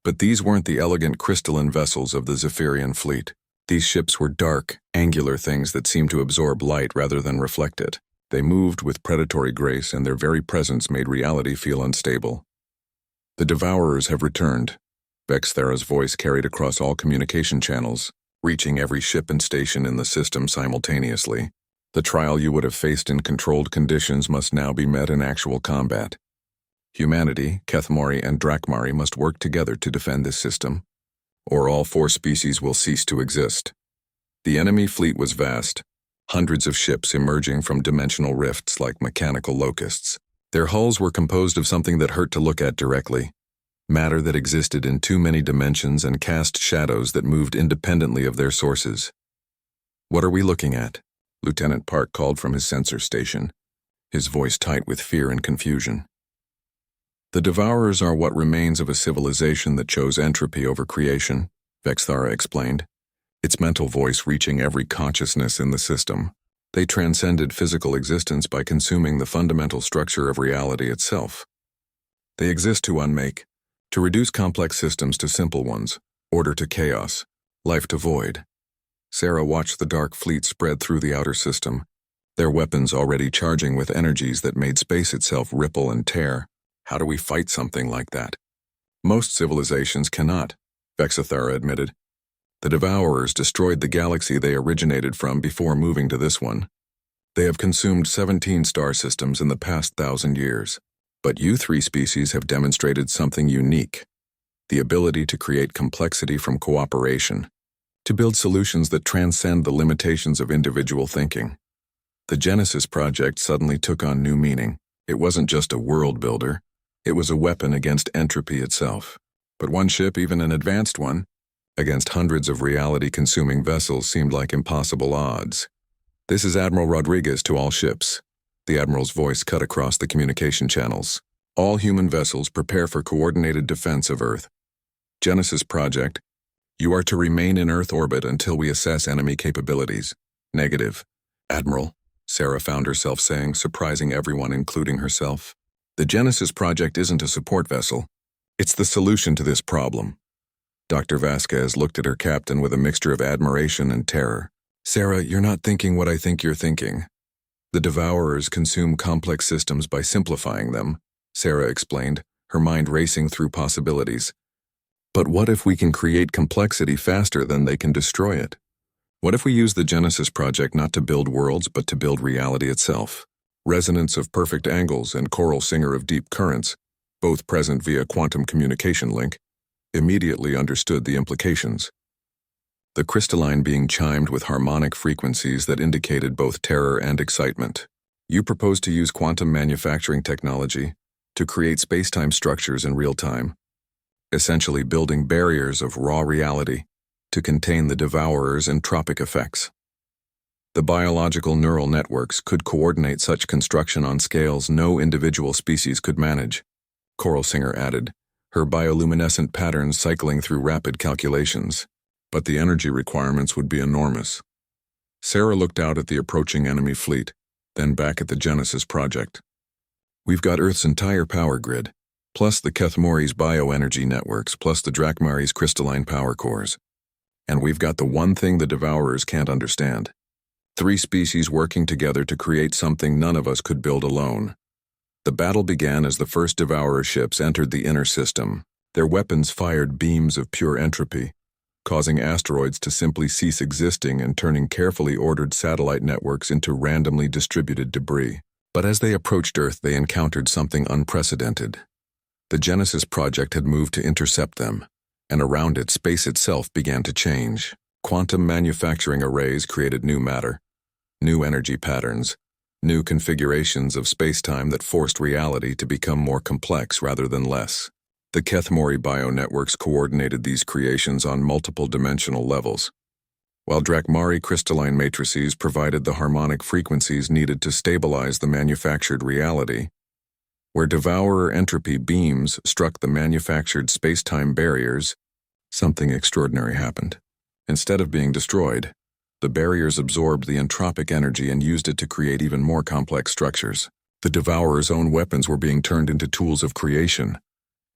But these weren't the elegant crystalline vessels of the Zephyrian fleet. These ships were dark, angular things that seemed to absorb light rather than reflect it. They moved with predatory grace, and their very presence made reality feel unstable. The Devourers have returned. Vexthara's voice carried across all communication channels, reaching every ship and station in the system simultaneously. The trial you would have faced in controlled conditions must now be met in actual combat. Humanity, Kethmori, and Drakmari must work together to defend this system, or all 4 species will cease to exist. The enemy fleet was vast, hundreds of ships emerging from dimensional rifts like mechanical locusts. Their hulls were composed of something that hurt to look at directly, matter that existed in too many dimensions and cast shadows that moved independently of their sources. What are we looking at? Lieutenant Park called from his sensor station, his voice tight with fear and confusion. The Devourers are what remains of a civilization that chose entropy over creation, Vexthara explained, its mental voice reaching every consciousness in the system. They transcended physical existence by consuming the fundamental structure of reality itself. They exist to unmake, to reduce complex systems to simple ones, order to chaos, life to void. Sarah watched the dark fleet spread through the outer system, their weapons already charging with energies that made space itself ripple and tear. How do we fight something like that? Most civilizations cannot, Vexithara admitted. The Devourers destroyed the galaxy they originated from before moving to this one. They have consumed 17 star systems in the past 1,000 years. But you 3 species have demonstrated something unique: the ability to create complexity from cooperation, to build solutions that transcend the limitations of individual thinking. The Genesis project suddenly took on new meaning. It wasn't just a world builder. It was a weapon against entropy itself. But one ship, even an advanced one, against hundreds of reality-consuming vessels seemed like impossible odds. This is Admiral Rodriguez to all ships. The Admiral's voice cut across the communication channels. All human vessels prepare for coordinated defense of Earth. Genesis Project. You are to remain in Earth orbit until we assess enemy capabilities. Negative. Admiral, Sarah found herself saying, surprising everyone, including herself. The Genesis Project isn't a support vessel. It's the solution to this problem. Dr. Vasquez looked at her captain with a mixture of admiration and terror. Sarah, you're not thinking what I think you're thinking. The Devourers consume complex systems by simplifying them, Sarah explained, her mind racing through possibilities. But what if we can create complexity faster than they can destroy it? What if we use the Genesis Project not to build worlds but to build reality itself? Resonance of perfect angles and choral singer of deep currents, both present via quantum communication link, immediately understood the implications. The crystalline being chimed with harmonic frequencies that indicated both terror and excitement. You propose to use quantum manufacturing technology to create space-time structures in real time, essentially building barriers of raw reality to contain the Devourer's entropic effects. The biological neural networks could coordinate such construction on scales no individual species could manage, Coral Singer added, her bioluminescent patterns cycling through rapid calculations. But the energy requirements would be enormous. Sarah looked out at the approaching enemy fleet, then back at the Genesis Project. We've got Earth's entire power grid, plus the Kethmori's bioenergy networks, plus the Drakmari's crystalline power cores. And we've got the one thing the Devourers can't understand. 3 species working together to create something none of us could build alone. The battle began as the first Devourer ships entered the inner system. Their weapons fired beams of pure entropy, causing asteroids to simply cease existing and turning carefully ordered satellite networks into randomly distributed debris. But as they approached Earth, they encountered something unprecedented. The Genesis Project had moved to intercept them, and around it, space itself began to change. Quantum manufacturing arrays created new matter, new energy patterns, new configurations of space-time that forced reality to become more complex rather than less. The Kethmori bio-networks coordinated these creations on multiple dimensional levels, while Drakmari crystalline matrices provided the harmonic frequencies needed to stabilize the manufactured reality. Where Devourer entropy beams struck the manufactured space-time barriers, something extraordinary happened. Instead of being destroyed, the barriers absorbed the entropic energy and used it to create even more complex structures. The Devourer's own weapons were being turned into tools of creation.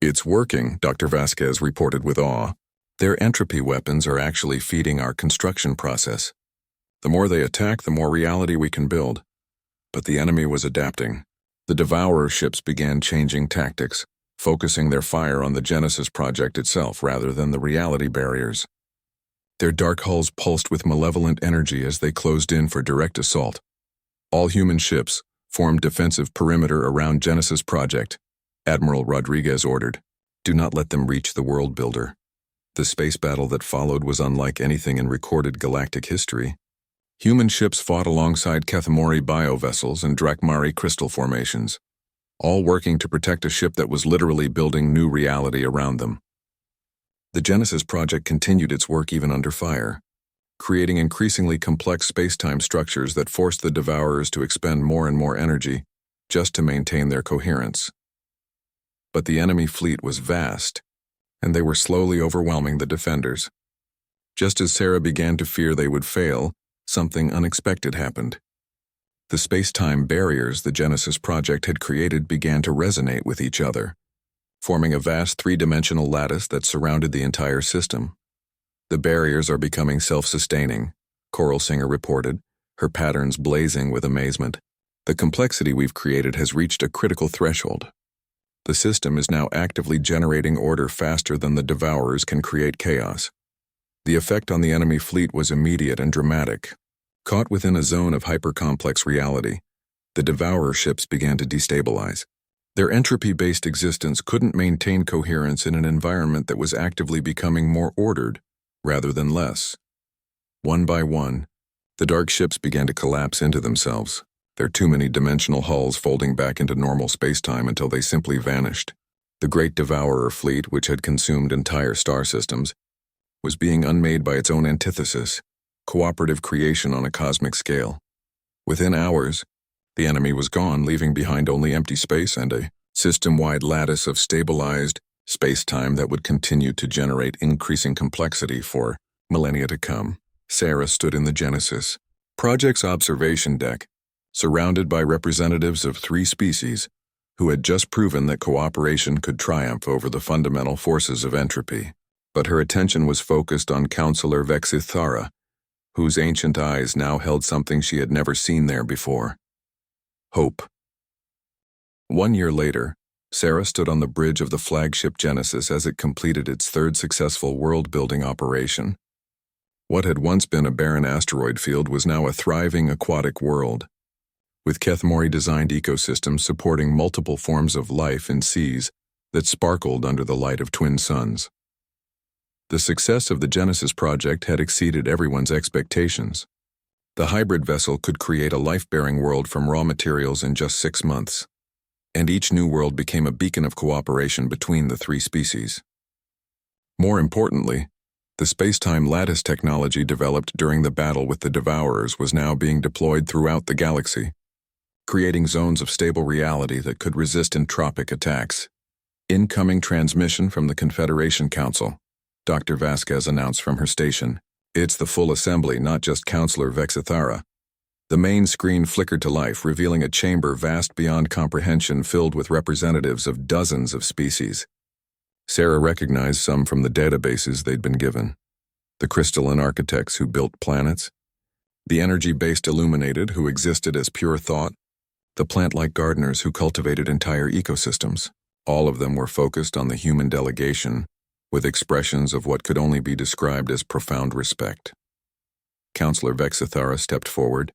It's working, Dr. Vasquez reported with awe. Their entropy weapons are actually feeding our construction process. The more they attack, the more reality we can build. But the enemy was adapting. The Devourer ships began changing tactics, focusing their fire on the Genesis Project itself rather than the reality barriers. Their dark hulls pulsed with malevolent energy as they closed in for direct assault. All human ships formed defensive perimeter around Genesis Project, Admiral Rodriguez ordered. Do not let them reach the world builder. The space battle that followed was unlike anything in recorded galactic history. Human ships fought alongside Kethmori biovessels and Drakmari crystal formations, all working to protect a ship that was literally building new reality around them. The Genesis Project continued its work even under fire, creating increasingly complex space-time structures that forced the Devourers to expend more and more energy just to maintain their coherence. But the enemy fleet was vast, and they were slowly overwhelming the defenders. Just as Sarah began to fear they would fail, something unexpected happened. The space-time barriers the Genesis Project had created began to resonate with each other, forming a vast 3-dimensional lattice that surrounded the entire system. The barriers are becoming self-sustaining, Coral Singer reported, her patterns blazing with amazement. The complexity we've created has reached a critical threshold. The system is now actively generating order faster than the Devourers can create chaos. The effect on the enemy fleet was immediate and dramatic. Caught within a zone of hyper-complex reality, the Devourer ships began to destabilize. Their entropy-based existence couldn't maintain coherence in an environment that was actively becoming more ordered, rather than less. One by one, the dark ships began to collapse into themselves, their too many dimensional hulls folding back into normal spacetime until they simply vanished. The great Devourer fleet, which had consumed entire star systems, was being unmade by its own antithesis, cooperative creation on a cosmic scale. Within hours, the enemy was gone, leaving behind only empty space and a system-wide lattice of stabilized, space-time that would continue to generate increasing complexity for millennia to come. Sarah stood in the Genesis Project's observation deck, surrounded by representatives of 3 species who had just proven that cooperation could triumph over the fundamental forces of entropy. But her attention was focused on Counselor Vexithara, whose ancient eyes now held something she had never seen there before: hope. 1 year later, Sarah stood on the bridge of the flagship Genesis as it completed its 3rd successful world-building operation. What had once been a barren asteroid field was now a thriving aquatic world, with Kethmori-designed ecosystems supporting multiple forms of life in seas that sparkled under the light of twin suns. The success of the Genesis project had exceeded everyone's expectations. The hybrid vessel could create a life-bearing world from raw materials in just 6 months, and each new world became a beacon of cooperation between the 3 species. More importantly, the space-time lattice technology developed during the battle with the Devourers was now being deployed throughout the galaxy, creating zones of stable reality that could resist entropic attacks. Incoming transmission from the Confederation Council, Dr. Vasquez announced from her station. It's the full assembly, not just Counselor Vexithara. The main screen flickered to life, revealing a chamber vast beyond comprehension filled with representatives of dozens of species. Sarah recognized some from the databases they'd been given: the crystalline architects who built planets, the energy-based illuminated who existed as pure thought, the plant-like gardeners who cultivated entire ecosystems. All of them were focused on the human delegation, with expressions of what could only be described as profound respect. Counselor Vexithara stepped forward,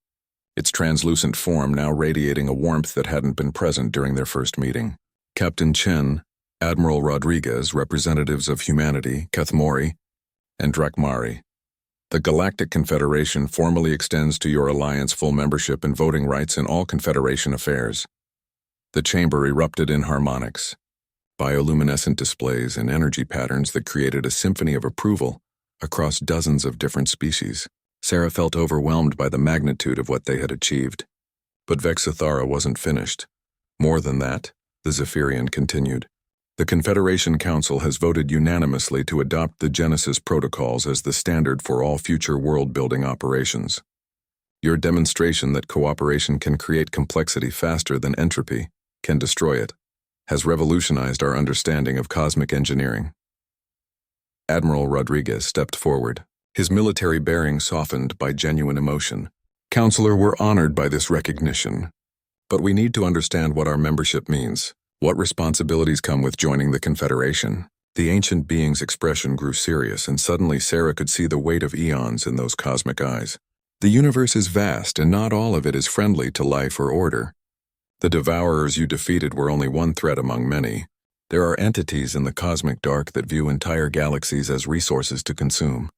its translucent form now radiating a warmth that hadn't been present during their first meeting. Captain Chen, Admiral Rodriguez, representatives of humanity, Kethmori, and Drakmari. The Galactic Confederation formally extends to your alliance full membership and voting rights in all Confederation affairs. The chamber erupted in harmonics, bioluminescent displays and energy patterns that created a symphony of approval across dozens of different species. Sarah felt overwhelmed by the magnitude of what they had achieved. But Vexithara wasn't finished. More than that, the Zephyrian continued. The Confederation Council has voted unanimously to adopt the Genesis protocols as the standard for all future world-building operations. Your demonstration that cooperation can create complexity faster than entropy can destroy it has revolutionized our understanding of cosmic engineering. Admiral Rodriguez stepped forward, his military bearing softened by genuine emotion. Counselor, we're honored by this recognition, but we need to understand what our membership means. What responsibilities come with joining the Confederation? The ancient being's expression grew serious, and suddenly Sarah could see the weight of eons in those cosmic eyes. The universe is vast, and not all of it is friendly to life or order. The Devourers you defeated were only one threat among many. There are entities in the cosmic dark that view entire galaxies as resources to consume,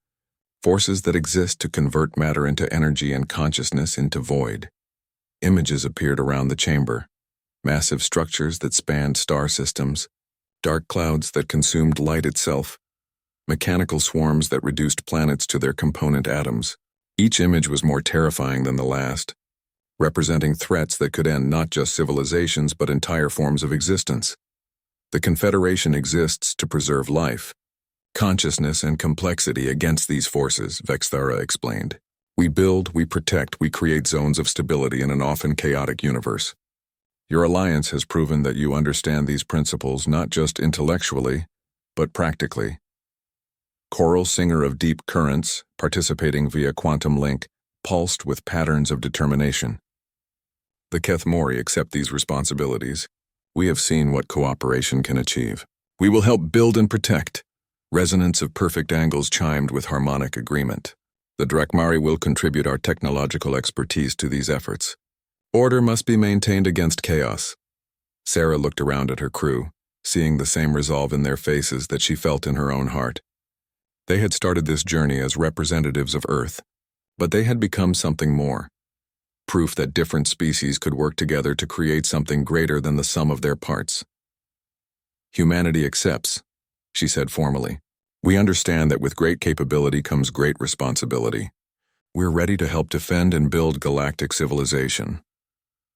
forces that exist to convert matter into energy and consciousness into void. Images appeared around the chamber. Massive structures that spanned star systems, dark clouds that consumed light itself, mechanical swarms that reduced planets to their component atoms. Each image was more terrifying than the last, representing threats that could end not just civilizations but entire forms of existence. The Confederation exists to preserve life, consciousness, and complexity against these forces, Vexithara explained. We build, we protect, we create zones of stability in an often chaotic universe. Your alliance has proven that you understand these principles not just intellectually, but practically. Choral singer of deep currents, participating via quantum link, pulsed with patterns of determination. The Kethmori accept these responsibilities. We have seen what cooperation can achieve. We will help build and protect. Resonance of perfect angles chimed with harmonic agreement. The Drakmari will contribute our technological expertise to these efforts. Order must be maintained against chaos. Sarah looked around at her crew, seeing the same resolve in their faces that she felt in her own heart. They had started this journey as representatives of Earth, but they had become something more. Proof that different species could work together to create something greater than the sum of their parts. Humanity accepts, she said formally. We understand that with great capability comes great responsibility. We're ready to help defend and build galactic civilization.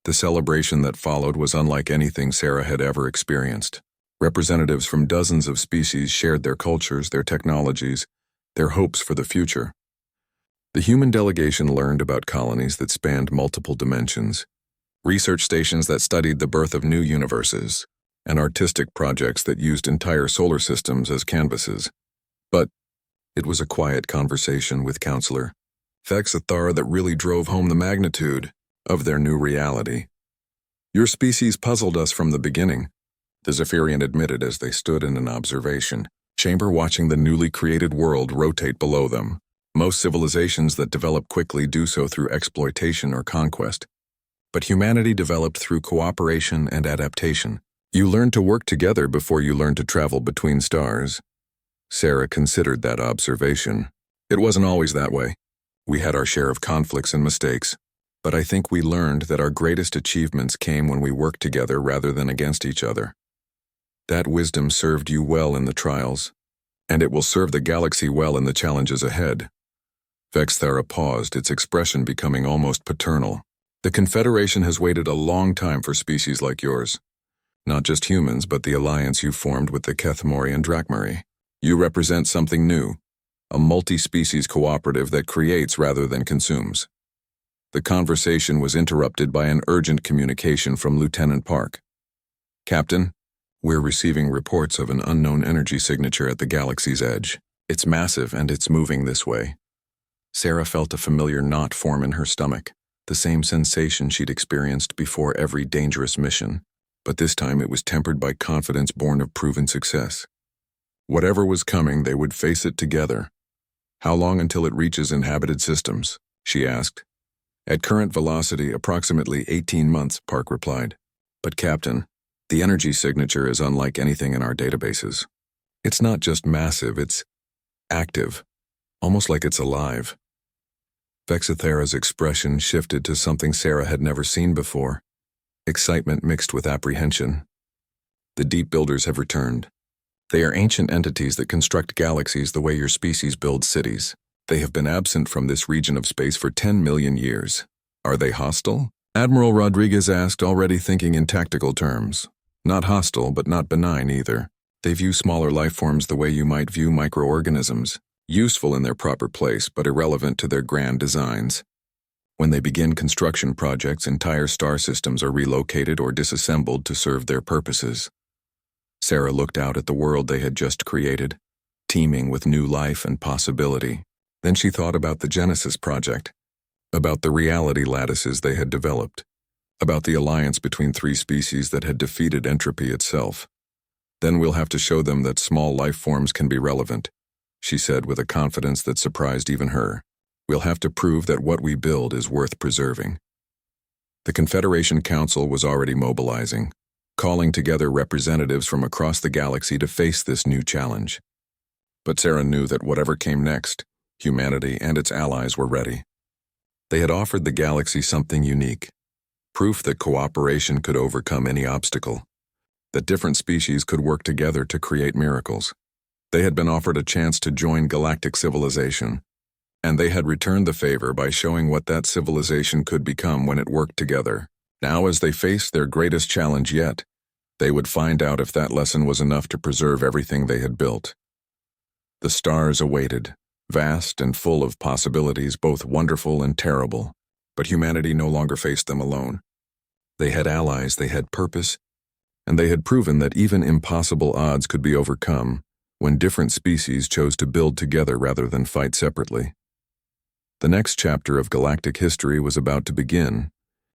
The celebration that followed was unlike anything Sarah had ever experienced. Representatives from dozens of species shared their cultures, their technologies, their hopes for the future. The human delegation learned about colonies that spanned multiple dimensions, research stations that studied the birth of new universes, and artistic projects that used entire solar systems as canvases. But it was a quiet conversation with Counselor Vexathara that really drove home the magnitude of their new reality. "Your species puzzled us from the beginning," the Zephyrian admitted as they stood in an observation chamber watching the newly created world rotate below them. Most civilizations that develop quickly do so through exploitation or conquest. But humanity developed through cooperation and adaptation. You learn to work together before you learn to travel between stars. Sarah considered that observation. It wasn't always that way. We had our share of conflicts and mistakes, but I think we learned that our greatest achievements came when we worked together rather than against each other. That wisdom served you well in the trials, and it will serve the galaxy well in the challenges ahead. Vexathara paused, its expression becoming almost paternal. The Confederation has waited a long time for species like yours. Not just humans, but the alliance you formed with the Kethmori and Drakmari. You represent something new, a multi-species cooperative that creates rather than consumes. The conversation was interrupted by an urgent communication from Lieutenant Park. "Captain, we're receiving reports of an unknown energy signature at the galaxy's edge. It's massive and it's moving this way." Sarah felt a familiar knot form in her stomach, the same sensation she'd experienced before every dangerous mission. But this time it was tempered by confidence born of proven success. Whatever was coming, they would face it together. "How long until it reaches inhabited systems?" she asked. "At current velocity, approximately 18 months, Park replied. "But Captain, the energy signature is unlike anything in our databases. It's not just massive, it's active, almost like it's alive." Vexathara's expression shifted to something Sarah had never seen before. Excitement mixed with apprehension. "The Deep Builders have returned. They are ancient entities that construct galaxies the way your species builds cities. They have been absent from this region of space for 10 million years. Are they hostile?" Admiral Rodriguez asked, already thinking in tactical terms. "Not hostile, but not benign either. They view smaller life forms the way you might view microorganisms, useful in their proper place but irrelevant to their grand designs. When they begin construction projects, entire star systems are relocated or disassembled to serve their purposes." Sarah looked out at the world they had just created, teeming with new life and possibility. Then she thought about the Genesis project, about the reality lattices they had developed, about the alliance between three species that had defeated entropy itself. "Then we'll have to show them that small life forms can be relevant," she said with a confidence that surprised even her. "We'll have to prove that what we build is worth preserving." The Confederation Council was already mobilizing, calling together representatives from across the galaxy to face this new challenge. But Sarah knew that whatever came next, humanity and its allies were ready. They had offered the galaxy something unique, proof that cooperation could overcome any obstacle, that different species could work together to create miracles. They had been offered a chance to join galactic civilization, and they had returned the favor by showing what that civilization could become when it worked together. Now, as they faced their greatest challenge yet, they would find out if that lesson was enough to preserve everything they had built. The stars awaited, vast and full of possibilities, both wonderful and terrible, but humanity no longer faced them alone. They had allies, they had purpose, and they had proven that even impossible odds could be overcome when different species chose to build together rather than fight separately. The next chapter of galactic history was about to begin,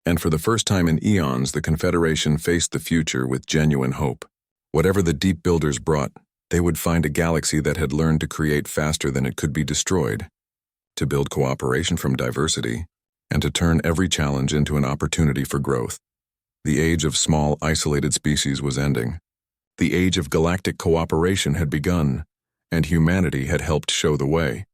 and for the first time in eons, the Confederation faced the future with genuine hope. Whatever the Deep Builders brought, they would find a galaxy that had learned to create faster than it could be destroyed, to build cooperation from diversity, and to turn every challenge into an opportunity for growth. The age of small, isolated species was ending. The age of galactic cooperation had begun, and humanity had helped show the way.